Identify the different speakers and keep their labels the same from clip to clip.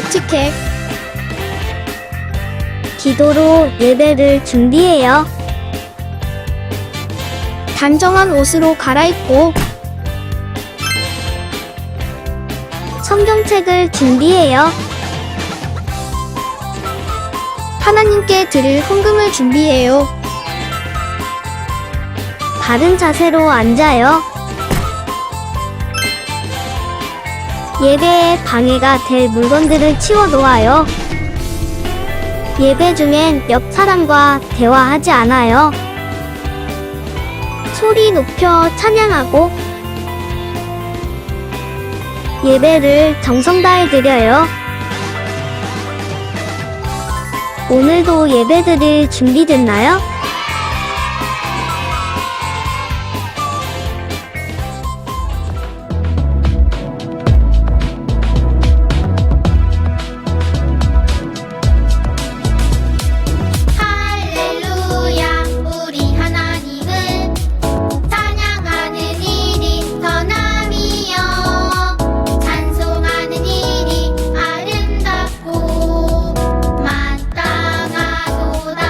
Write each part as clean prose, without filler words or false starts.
Speaker 1: 에티켓. 기도로 예배를 준비해요. 단정한 옷으로 갈아입고 성경책을 준비해요. 하나님께 드릴 헌금을 준비해요. 바른 자세로 앉아요. 예배에 방해가 될 물건들을 치워 놓아요. 예배 중엔 옆 사람과 대화하지 않아요. 소리 높여 찬양하고 예배를 정성 다해 드려요. 오늘도 예배드릴 준비됐나요?
Speaker 2: 할렐루야 우리 하나님을 찬양하는 일이 선함이요 찬송하는 일이 아름답고 마땅하도다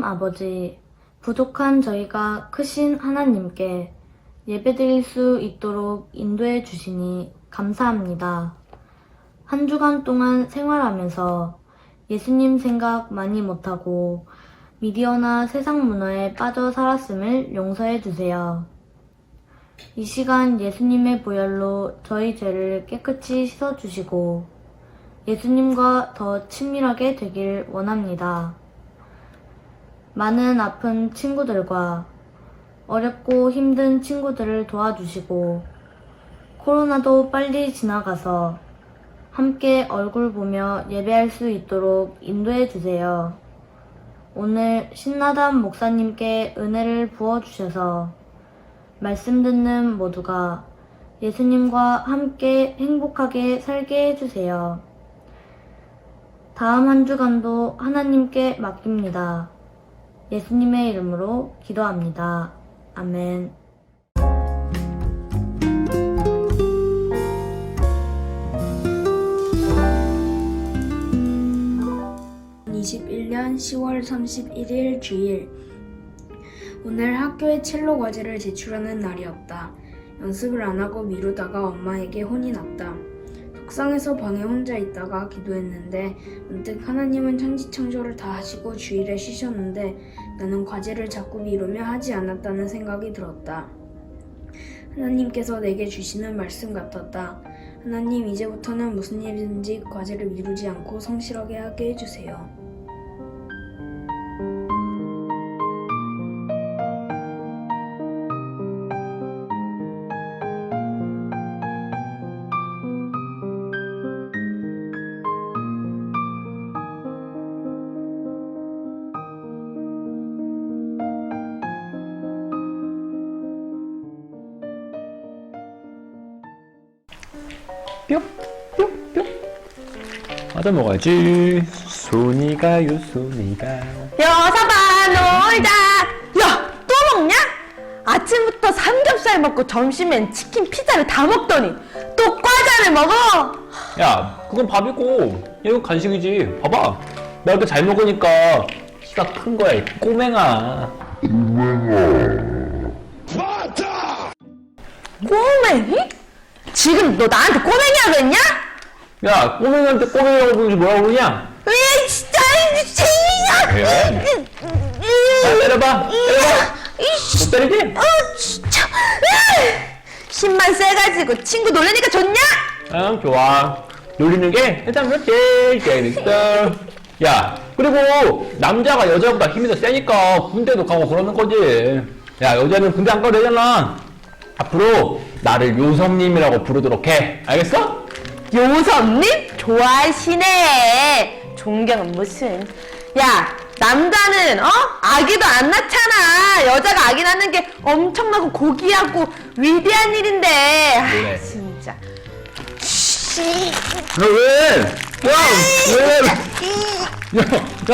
Speaker 3: 하나님 아버지, 부족한 저희가 크신 하나님께 예배드릴 수 있도록 인도해 주시니 감사합니다. 한 주간 동안 생활하면서 예수님 생각 많이 못하고 미디어나 세상 문화에 빠져 살았음을 용서해 주세요. 이 시간 예수님의 보혈로 저희 죄를 깨끗이 씻어주시고 예수님과 더 친밀하게 되길 원합니다. 많은 아픈 친구들과 어렵고 힘든 친구들을 도와주시고 코로나도 빨리 지나가서 함께 얼굴 보며 예배할 수 있도록 인도해 주세요. 오늘 신나담 목사님께 은혜를 부어주셔서 말씀 듣는 모두가 예수님과 함께 행복하게 살게 해주세요. 다음 한 주간도 하나님께 맡깁니다. 예수님의 이름으로 기도합니다. 아멘.
Speaker 4: 2021년 10월 31일 주일. 오늘 학교에 첼로 과제를 제출하는 날이었다. 연습을 안 하고 미루다가 엄마에게 혼이 났다. 속상해서 방에 혼자 있다가 기도했는데 문득 하나님은 천지창조를 다 하시고 주일에 쉬셨는데 나는 과제를 자꾸 미루며 하지 않았다는 생각이 들었다. 하나님께서 내게 주시는 말씀 같았다. 하나님, 이제부터는 무슨 일이든지 과제를 미루지 않고 성실하게 하게 해주세요.
Speaker 5: 뿅뿅뿅 맞아 먹어야지. 손이 가요 손이 가.
Speaker 6: 여사봐 놀자. 야, 또 먹냐? 아침부터 삼겹살 먹고 점심엔 치킨 피자를 다 먹더니 또 과자를 먹어.
Speaker 5: 야 그건 밥이고 이건 간식이지. 봐봐 나 이렇게 잘 먹으니까 키가 큰 거야 이 꼬맹아.
Speaker 6: 꼬맹이? 지금 너 나한테 꼬맹이라고 했냐?
Speaker 5: 야 꼬맹이한테 꼬맹이라고 부르지 뭐라고 그러냐?
Speaker 6: 왜 진짜 재미야?
Speaker 5: 그래? 자 때려봐 못 때리지?
Speaker 6: 진짜. 힘만 세가지고 친구 놀리니까 좋냐?
Speaker 5: 응 좋아. 놀리는 게 일단 제일 재밌어. 야 그리고 남자가 여자보다 힘이 더 세니까 군대도 가고 그러는 거지. 야 여자는 군대 안 가도 되잖아. 앞으로 나를 요섭님이라고 부르도록 해. 알겠어?
Speaker 6: 요섭님? 좋아하시네. 존경은 무슨. 야, 남자는 아기도 안 낳잖아. 여자가 아기 낳는 게 엄청나고 고귀하고 위대한 일인데.
Speaker 5: 그래.
Speaker 6: 진짜.
Speaker 5: 왜? 야, 왜?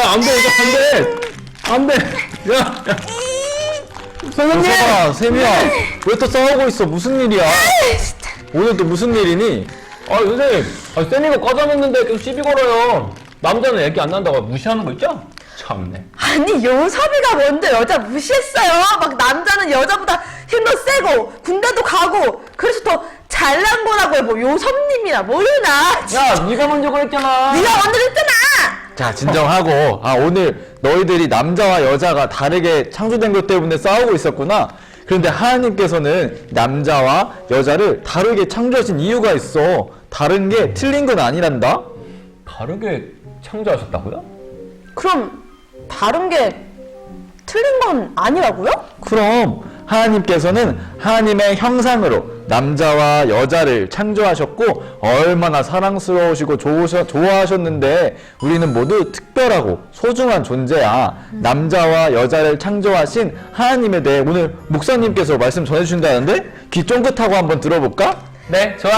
Speaker 5: 야, 안 돼, 이거 안 돼. 안 돼. 야.
Speaker 7: 선생님! 세미야, 왜 또 싸우고 있어? 무슨 일이야? 오늘 또 무슨 일이니?
Speaker 5: 아, 선생님. 쌤이가 과자먹는데 계속 시비 걸어요. 남자는 애기 안 난다고 무시하는 거 있죠? 참네.
Speaker 6: 아니, 요섭이가 먼저 여자 무시했어요. 막 남자는 여자보다 힘도 세고 군대도 가고 그래서 더 잘난 거라고요. 뭐 요섭님이나 모르나.
Speaker 5: 야, 네가 먼저 그랬잖아.
Speaker 6: 네가 먼저 했잖아.
Speaker 7: 자, 진정하고. 오늘 너희들이 남자와 여자가 다르게 창조된 것 때문에 싸우고 있었구나. 그런데 하나님께서는 남자와 여자를 다르게 창조하신 이유가 있어. 다른 게 틀린 건 아니란다?
Speaker 5: 다르게 창조하셨다고요?
Speaker 6: 그럼 다른 게 틀린 건 아니라고요?
Speaker 7: 그럼 하나님께서는 하나님의 형상으로 남자와 여자를 창조하셨고 얼마나 사랑스러우시고 좋아하셨는데 우리는 모두 특별하고 소중한 존재야. 남자와 여자를 창조하신 하나님에 대해 오늘 목사님께서 말씀 전해주신다는데 귀 쫑긋하고 한번 들어볼까?
Speaker 5: 네, 좋아요.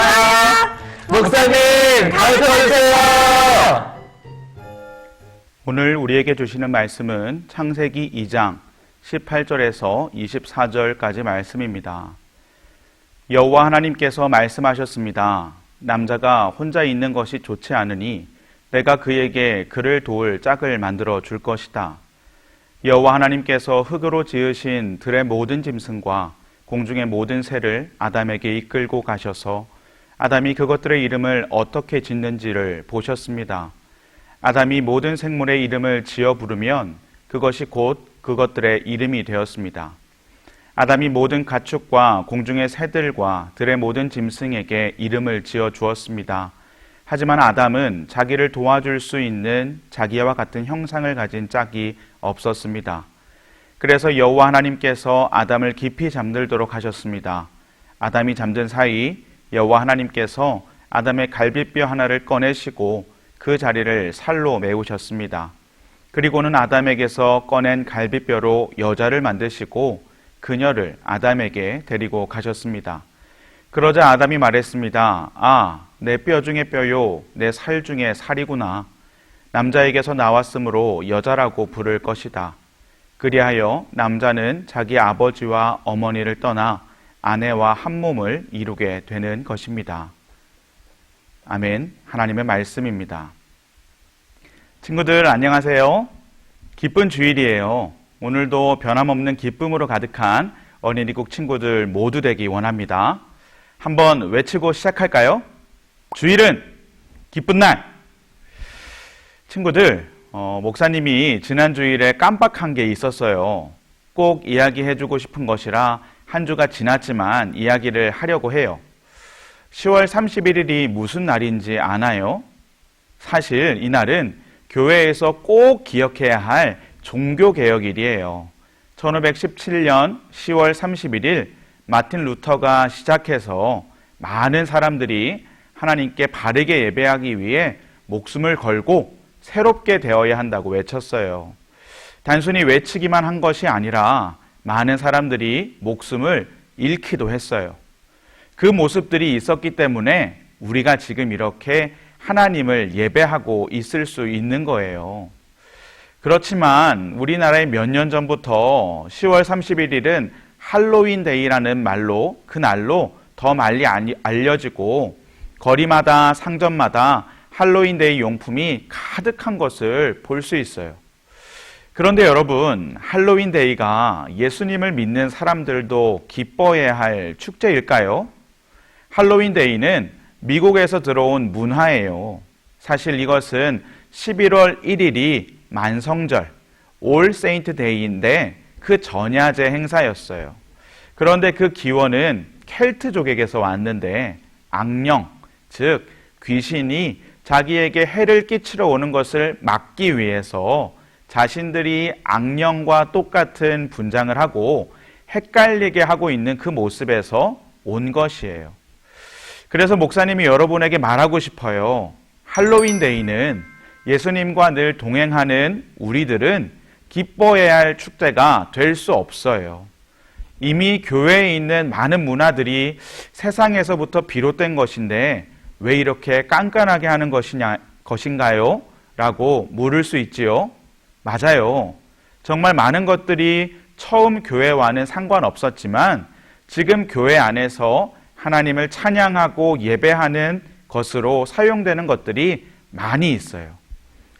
Speaker 7: 목사님 가르쳐주세요.
Speaker 8: 오늘 우리에게 주시는 말씀은 창세기 2장 18절에서 24절까지 말씀입니다. 여호와 하나님께서 말씀하셨습니다. 남자가 혼자 있는 것이 좋지 않으니 내가 그에게 그를 도울 짝을 만들어 줄 것이다. 여호와 하나님께서 흙으로 지으신 들의 모든 짐승과 공중의 모든 새를 아담에게 이끌고 가셔서 아담이 그것들의 이름을 어떻게 짓는지를 보셨습니다. 아담이 모든 생물의 이름을 지어 부르면 그것이 곧 그것들의 이름이 되었습니다. 아담이 모든 가축과 공중의 새들과 들의 모든 짐승에게 이름을 지어 주었습니다. 하지만 아담은 자기를 도와줄 수 있는 자기와 같은 형상을 가진 짝이 없었습니다. 그래서 여호와 하나님께서 아담을 깊이 잠들도록 하셨습니다. 아담이 잠든 사이 여호와 하나님께서 아담의 갈비뼈 하나를 꺼내시고 그 자리를 살로 메우셨습니다. 그리고는 아담에게서 꺼낸 갈비뼈로 여자를 만드시고 그녀를 아담에게 데리고 가셨습니다. 그러자 아담이 말했습니다. 아, 내 뼈 중에 뼈요, 내 살 중에 살이구나. 남자에게서 나왔으므로 여자라고 부를 것이다. 그리하여 남자는 자기 아버지와 어머니를 떠나 아내와 한 몸을 이루게 되는 것입니다. 아멘. 하나님의 말씀입니다. 친구들 안녕하세요. 기쁜 주일이에요. 오늘도 변함없는 기쁨으로 가득한 어린이국 친구들 모두 되기 원합니다. 한번 외치고 시작할까요? 주일은 기쁜 날. 친구들, 목사님이 지난 주일에 깜빡한 게 있었어요. 꼭 이야기해주고 싶은 것이라 한 주가 지났지만 이야기를 하려고 해요. 10월 31일이 무슨 날인지 아나요? 사실 이날은 교회에서 꼭 기억해야 할 종교개혁일이에요. 1517년 10월 31일 마틴 루터가 시작해서 많은 사람들이 하나님께 바르게 예배하기 위해 목숨을 걸고 새롭게 되어야 한다고 외쳤어요. 단순히 외치기만 한 것이 아니라 많은 사람들이 목숨을 잃기도 했어요. 그 모습들이 있었기 때문에 우리가 지금 이렇게 하나님을 예배하고 있을 수 있는 거예요. 그렇지만 우리나라에 몇 년 전부터 10월 31일은 할로윈 데이라는 말로 그날로 더 많이 알려지고 거리마다 상점마다 할로윈 데이 용품이 가득한 것을 볼 수 있어요. 그런데 여러분, 할로윈 데이가 예수님을 믿는 사람들도 기뻐해야 할 축제일까요? 할로윈 데이는 미국에서 들어온 문화예요. 사실 이것은 11월 1일이 만성절, 올 세인트 데이인데 그 전야제 행사였어요. 그런데 그 기원은 켈트족에게서 왔는데 악령, 즉 귀신이 자기에게 해를 끼치러 오는 것을 막기 위해서 자신들이 악령과 똑같은 분장을 하고 헷갈리게 하고 있는 그 모습에서 온 것이에요. 그래서 목사님이 여러분에게 말하고 싶어요. 할로윈 데이는 예수님과 늘 동행하는 우리들은 기뻐해야 할 축제가 될 수 없어요. 이미 교회에 있는 많은 문화들이 세상에서부터 비롯된 것인데 왜 이렇게 깐깐하게 하는 것인가요? 라고 물을 수 있지요. 맞아요. 정말 많은 것들이 처음 교회와는 상관없었지만 지금 교회 안에서 하나님을 찬양하고 예배하는 것으로 사용되는 것들이 많이 있어요.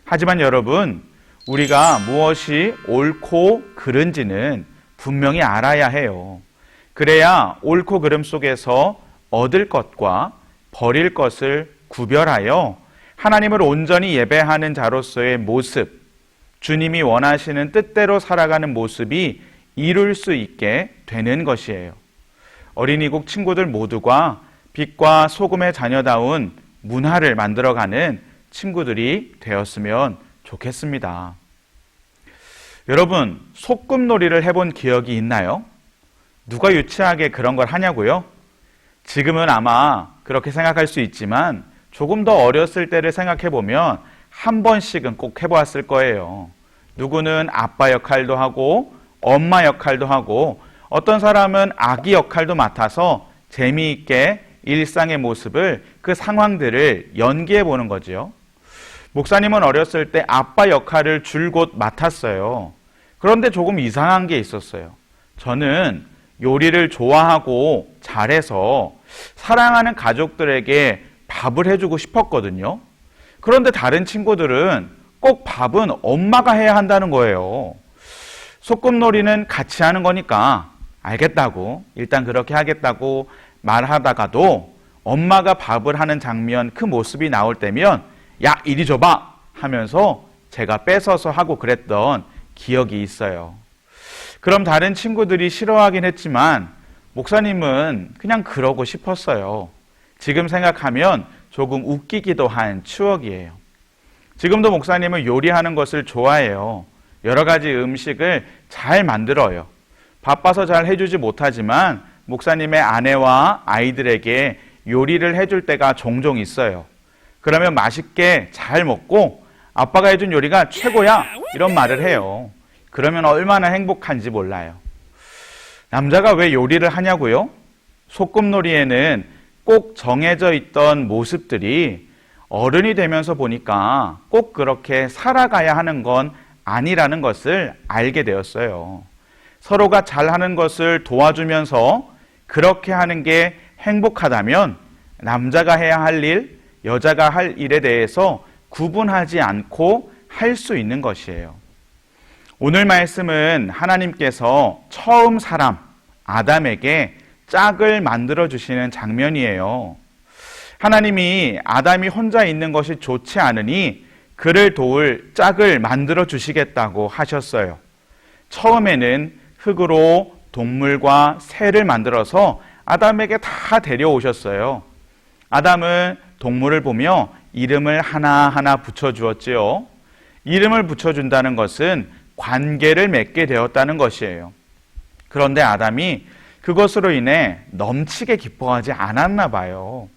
Speaker 8: 하지만 여러분, 우리가 무엇이 옳고 그른지는 분명히 알아야 해요. 그래야 옳고 그름 속에서 얻을 것과 버릴 것을 구별하여 하나님을 온전히 예배하는 자로서의 모습, 주님이 원하시는 뜻대로 살아가는 모습이 이룰 수 있게 되는 것이에요. 어린이국 친구들 모두가 빛과 소금의 자녀다운 문화를 만들어가는 친구들이 되었으면 좋겠습니다. 여러분, 소꿉놀이를 해본 기억이 있나요? 누가 유치하게 그런 걸 하냐고요? 지금은 아마 그렇게 생각할 수 있지만 조금 더 어렸을 때를 생각해보면 한 번씩은 꼭 해보았을 거예요. 누구는 아빠 역할도 하고 엄마 역할도 하고 어떤 사람은 아기 역할도 맡아서 재미있게 일상의 모습을, 그 상황들을 연기해 보는 거죠. 목사님은 어렸을 때 아빠 역할을 줄곧 맡았어요. 그런데 조금 이상한 게 있었어요. 저는 요리를 좋아하고 잘해서 사랑하는 가족들에게 밥을 해주고 싶었거든요. 그런데 다른 친구들은 꼭 밥은 엄마가 해야 한다는 거예요. 소꿉놀이는 같이 하는 거니까 알겠다고 일단 그렇게 하겠다고 말하다가도 엄마가 밥을 하는 장면 그 모습이 나올 때면 야 이리 줘봐 하면서 제가 뺏어서 하고 그랬던 기억이 있어요. 그럼 다른 친구들이 싫어하긴 했지만 목사님은 그냥 그러고 싶었어요. 지금 생각하면 조금 웃기기도 한 추억이에요. 지금도 목사님은 요리하는 것을 좋아해요. 여러 가지 음식을 잘 만들어요. 바빠서 잘 해주지 못하지만 목사님의 아내와 아이들에게 요리를 해줄 때가 종종 있어요. 그러면 맛있게 잘 먹고 아빠가 해준 요리가 최고야 이런 말을 해요. 그러면 얼마나 행복한지 몰라요. 남자가 왜 요리를 하냐고요? 소꿉놀이에는 꼭 정해져 있던 모습들이 어른이 되면서 보니까 꼭 그렇게 살아가야 하는 건 아니라는 것을 알게 되었어요. 서로가 잘하는 것을 도와주면서 그렇게 하는 게 행복하다면 남자가 해야 할 일, 여자가 할 일에 대해서 구분하지 않고 할 수 있는 것이에요. 오늘 말씀은 하나님께서 처음 사람 아담에게 짝을 만들어 주시는 장면이에요. 하나님이 아담이 혼자 있는 것이 좋지 않으니 그를 도울 짝을 만들어 주시겠다고 하셨어요. 처음에는 흙으로 동물과 새를 만들어서 아담에게 다 데려오셨어요. 아담은 동물을 보며 이름을 하나하나 붙여주었지요. 이름을 붙여준다는 것은 관계를 맺게 되었다는 것이에요. 그런데 아담이 그것으로 인해 넘치게 기뻐하지 않았나 봐요.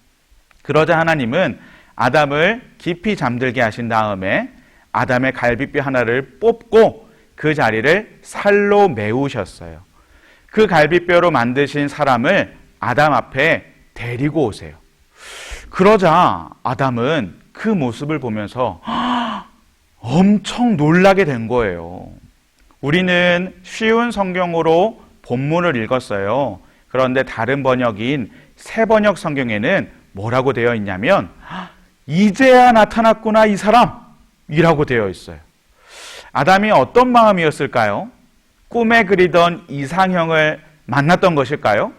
Speaker 8: 그러자 하나님은 아담을 깊이 잠들게 하신 다음에 아담의 갈비뼈 하나를 뽑고 그 자리를 살로 메우셨어요. 그 갈비뼈로 만드신 사람을 아담 앞에 데리고 오세요. 그러자 아담은 그 모습을 보면서 엄청 놀라게 된 거예요. 우리는 쉬운 성경으로 본문을 읽었어요. 그런데 다른 번역인 새 번역 성경에는 뭐라고 되어 있냐면 이제야 나타났구나 이 사람이라고 되어 있어요. 아담이 어떤 마음이었을까요? 꿈에 그리던 이상형을 만났던 것일까요?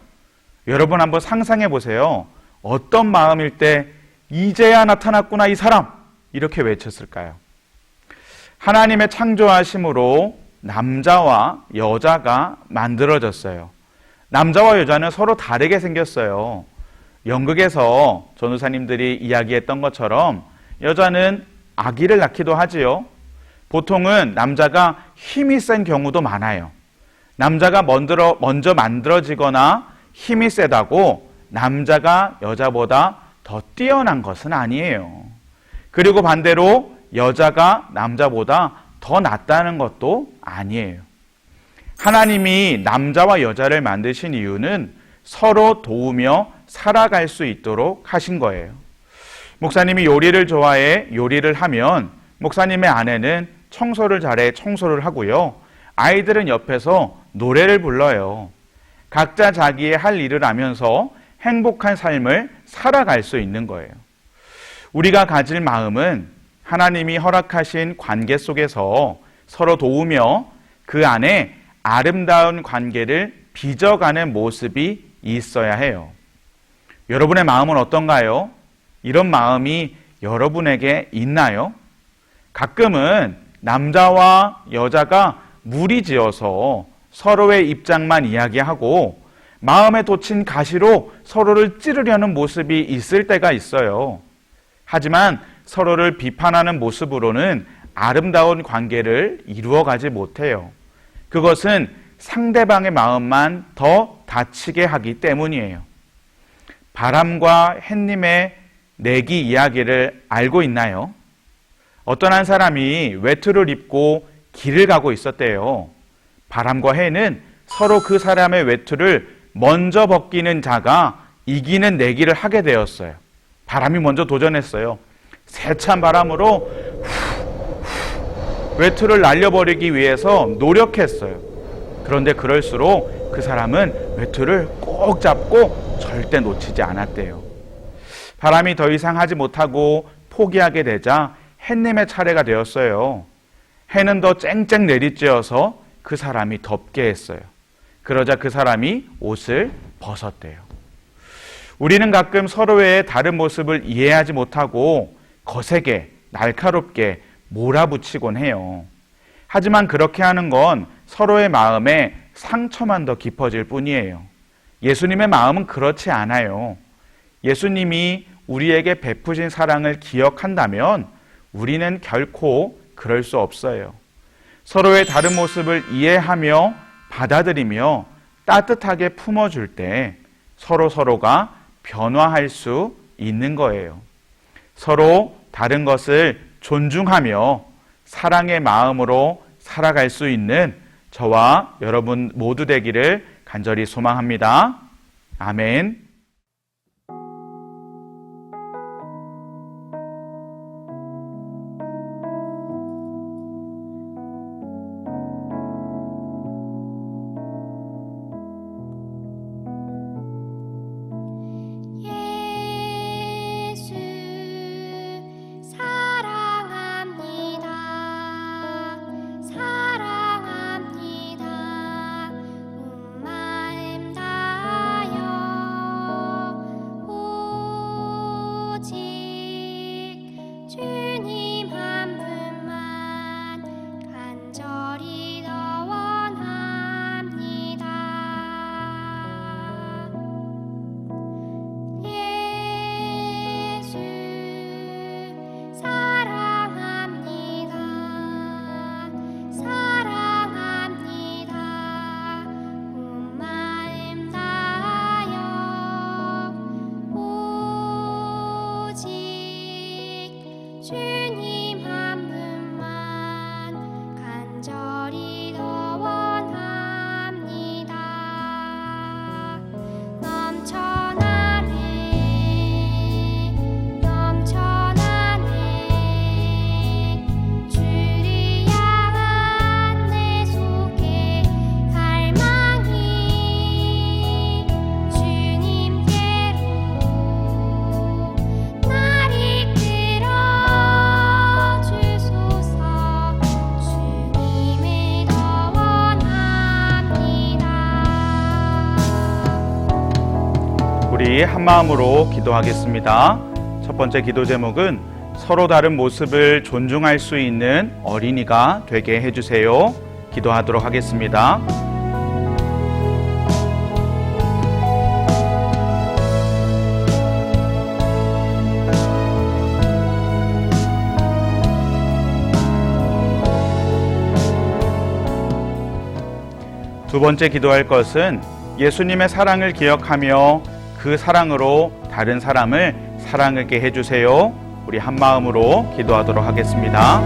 Speaker 8: 여러분 한번 상상해 보세요. 어떤 마음일 때 이제야 나타났구나 이 사람 이렇게 외쳤을까요? 하나님의 창조하심으로 남자와 여자가 만들어졌어요. 남자와 여자는 서로 다르게 생겼어요. 연극에서 전도사님들이 이야기했던 것처럼 여자는 아기를 낳기도 하지요. 보통은 남자가 힘이 센 경우도 많아요. 남자가 먼저 만들어지거나 힘이 세다고 남자가 여자보다 더 뛰어난 것은 아니에요. 그리고 반대로 여자가 남자보다 더 낫다는 것도 아니에요. 하나님이 남자와 여자를 만드신 이유는 서로 도우며 살아갈 수 있도록 하신 거예요. 목사님이 요리를 좋아해 요리를 하면 목사님의 아내는 청소를 잘해 청소를 하고요. 아이들은 옆에서 노래를 불러요. 각자 자기의 할 일을 하면서 행복한 삶을 살아갈 수 있는 거예요. 우리가 가질 마음은 하나님이 허락하신 관계 속에서 서로 도우며 그 안에 아름다운 관계를 빚어가는 모습이 있어야 해요. 여러분의 마음은 어떤가요? 이런 마음이 여러분에게 있나요? 가끔은 남자와 여자가 무리지어서 서로의 입장만 이야기하고 마음에 돋친 가시로 서로를 찌르려는 모습이 있을 때가 있어요. 하지만 서로를 비판하는 모습으로는 아름다운 관계를 이루어가지 못해요. 그것은 상대방의 마음만 더 다치게 하기 때문이에요. 바람과 햇님의 내기 이야기를 알고 있나요? 어떤 한 사람이 외투를 입고 길을 가고 있었대요. 바람과 해는 서로 그 사람의 외투를 먼저 벗기는 자가 이기는 내기를 하게 되었어요. 바람이 먼저 도전했어요. 세찬 바람으로 외투를 날려버리기 위해서 노력했어요. 그런데 그럴수록 그 사람은 외투를 꼭 잡고 절대 놓치지 않았대요. 바람이 더 이상 하지 못하고 포기하게 되자 햇님의 차례가 되었어요. 해는 더 쨍쨍 내리쬐어서 그 사람이 덥게 했어요. 그러자 그 사람이 옷을 벗었대요. 우리는 가끔 서로의 다른 모습을 이해하지 못하고 거세게, 날카롭게 몰아붙이곤 해요. 하지만 그렇게 하는 건 서로의 마음에 상처만 더 깊어질 뿐이에요. 예수님의 마음은 그렇지 않아요. 예수님이 우리에게 베푸신 사랑을 기억한다면 우리는 결코 그럴 수 없어요. 서로의 다른 모습을 이해하며 받아들이며 따뜻하게 품어줄 때 서로가 변화할 수 있는 거예요. 서로 다른 것을 존중하며 사랑의 마음으로 살아갈 수 있는 저와 여러분 모두 되기를 간절히 소망합니다. 아멘.
Speaker 2: 예수 사랑합니다. 사랑합니다. 온 마음 다하여 오직 주님 한 분만 간절히 더 원합니다. 예수 사랑합니다. 사랑합니다. 온 마음 다하여 오직 주님 한 분만 간절히 더 원합니다. 넘쳐나네 주를 향한 내 속에 갈망이 주님께로 날 이끌어 주소서. 주님을 더 원합니다.
Speaker 8: 우리 한 마음으로 기도하겠습니다. 첫 번째 기도 제목은 서로 다른 모습을 존중할 수 있는 어린이가 되게 해주세요. 기도하도록 하겠습니다. 두 번째 기도할 것은 예수님의 사랑을 기억하며 그 사랑으로 다른 사람을 사랑하게 해주세요. 우리 한 마음으로 기도하도록 하겠습니다.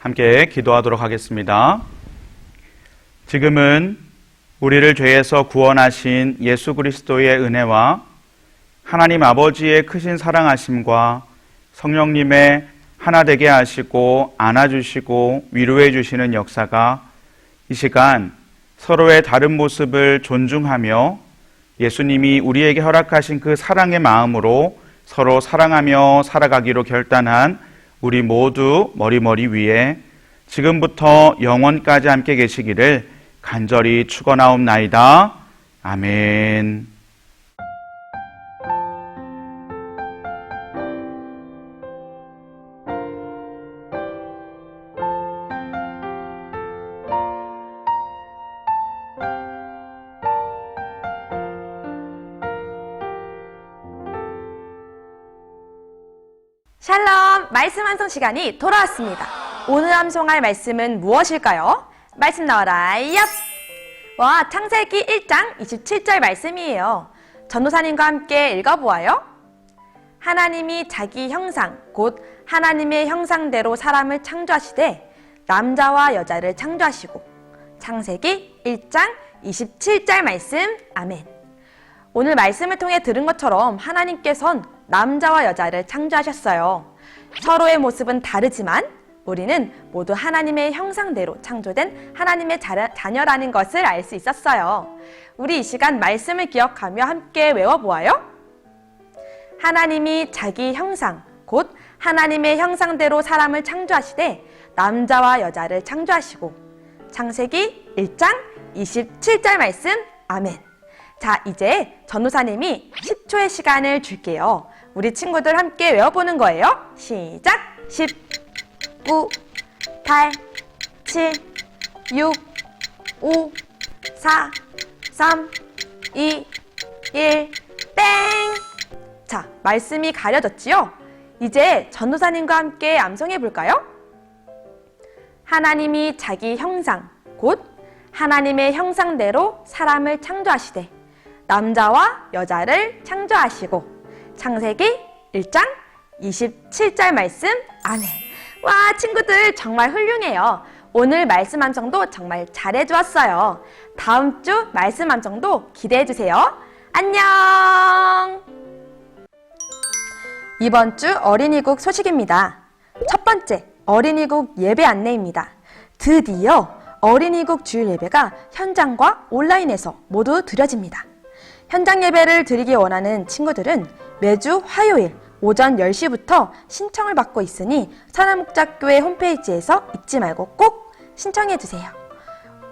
Speaker 8: 함께 기도하도록 하겠습니다. 지금은 우리를 죄에서 구원하신 예수 그리스도의 은혜와 하나님 아버지의 크신 사랑하심과 성령님의 하나 되게 하시고 안아주시고 위로해 주시는 역사가 이 시간 서로의 다른 모습을 존중하며 예수님이 우리에게 허락하신 그 사랑의 마음으로 서로 사랑하며 살아가기로 결단한 우리 모두 머리머리 위에 지금부터 영원까지 함께 계시기를 간절히 축원하옵나이다. 아멘.
Speaker 6: 샬롬! 말씀 완성 시간이 돌아왔습니다. 오늘 암송할 말씀은 무엇일까요? 말씀 나와라, 얍! 와, 창세기 1장 27절 말씀이에요. 전도사님과 함께 읽어보아요. 하나님이 자기 형상, 곧 하나님의 형상대로 사람을 창조하시되 남자와 여자를 창조하시고. 창세기 1장 27절 말씀, 아멘. 오늘 말씀을 통해 들은 것처럼 하나님께선 남자와 여자를 창조하셨어요. 서로의 모습은 다르지만 우리는 모두 하나님의 형상대로 창조된 하나님의 자녀라는 것을 알 수 있었어요. 우리 이 시간 말씀을 기억하며 함께 외워보아요. 하나님이 자기 형상, 곧 하나님의 형상대로 사람을 창조하시되 남자와 여자를 창조하시고. 창세기 1장 27절 말씀, 아멘. 자, 이제 전도사님이 10초의 시간을 줄게요. 우리 친구들 함께 외워보는 거예요. 시작! 10, 9, 8, 7, 6, 5, 4, 3, 2, 1, 땡! 자, 말씀이 가려졌지요? 이제 전도사님과 함께 암송해 볼까요? 하나님이 자기 형상, 곧 하나님의 형상대로 사람을 창조하시되 남자와 여자를 창조하시고. 창세기 1장 27절 말씀, 아멘. 와, 친구들 정말 훌륭해요. 오늘 말씀 암송도 정말 잘해주었어요. 다음 주 말씀 암송도 기대해주세요. 안녕! 이번 주 어린이국 소식입니다. 첫 번째, 어린이국 예배 안내입니다. 드디어 어린이국 주일 예배가 현장과 온라인에서 모두 드려집니다. 현장 예배를 드리기 원하는 친구들은 매주 화요일 오전 10시부터 신청을 받고 있으니 선한목자교회 홈페이지에서 잊지 말고 꼭 신청해주세요.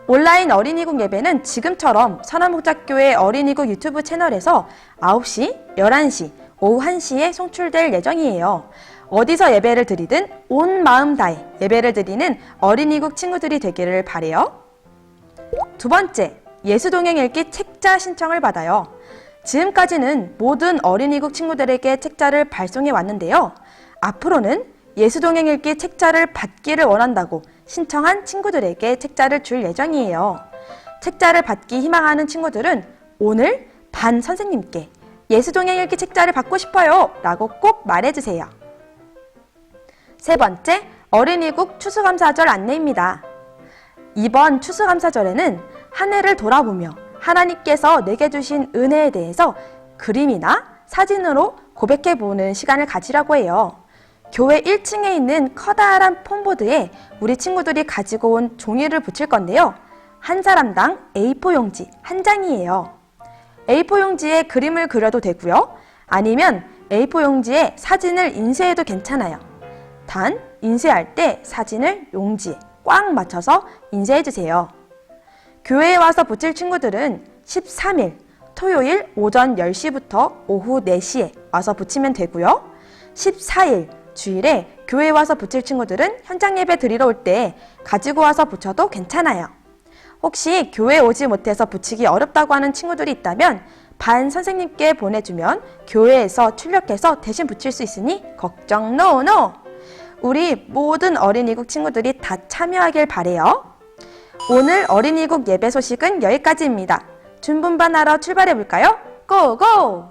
Speaker 6: 온라인 어린이국 예배는 지금처럼 선한목자교회 어린이국 유튜브 채널에서 9시, 11시, 오후 1시에 송출될 예정이에요. 어디서 예배를 드리든 온 마음 다해 예배를 드리는 어린이국 친구들이 되기를 바라요. 두 번째, 예수동행 읽기 책자 신청을 받아요. 지금까지는 모든 어린이국 친구들에게 책자를 발송해 왔는데요. 앞으로는 예수동행 읽기 책자를 받기를 원한다고 신청한 친구들에게 책자를 줄 예정이에요. 책자를 받기 희망하는 친구들은 오늘 반 선생님께 예수동행 읽기 책자를 받고 싶어요 라고 꼭 말해주세요. 세 번째, 어린이국 추수감사절 안내입니다. 이번 추수감사절에는 한 해를 돌아보며 하나님께서 내게 주신 은혜에 대해서 그림이나 사진으로 고백해보는 시간을 가지려고 해요. 교회 1층에 있는 커다란 폰보드에 우리 친구들이 가지고 온 종이를 붙일 건데요. 한 사람당 A4 용지 한 장이에요. A4 용지에 그림을 그려도 되고요. 아니면 A4 용지에 사진을 인쇄해도 괜찮아요. 단, 인쇄할 때 사진을 용지에 꽉 맞춰서 인쇄해주세요. 교회에 와서 붙일 친구들은 13일 토요일 오전 10시부터 오후 4시에 와서 붙이면 되고요. 14일 주일에 교회에 와서 붙일 친구들은 현장 예배 드리러 올 때 가지고 와서 붙여도 괜찮아요. 혹시 교회에 오지 못해서 붙이기 어렵다고 하는 친구들이 있다면 반 선생님께 보내주면 교회에서 출력해서 대신 붙일 수 있으니 걱정 노노! 우리 모든 어린이국 친구들이 다 참여하길 바래요. 오늘 어린이국 예배 소식은 여기까지입니다. 준분반하러 출발해볼까요? 고고!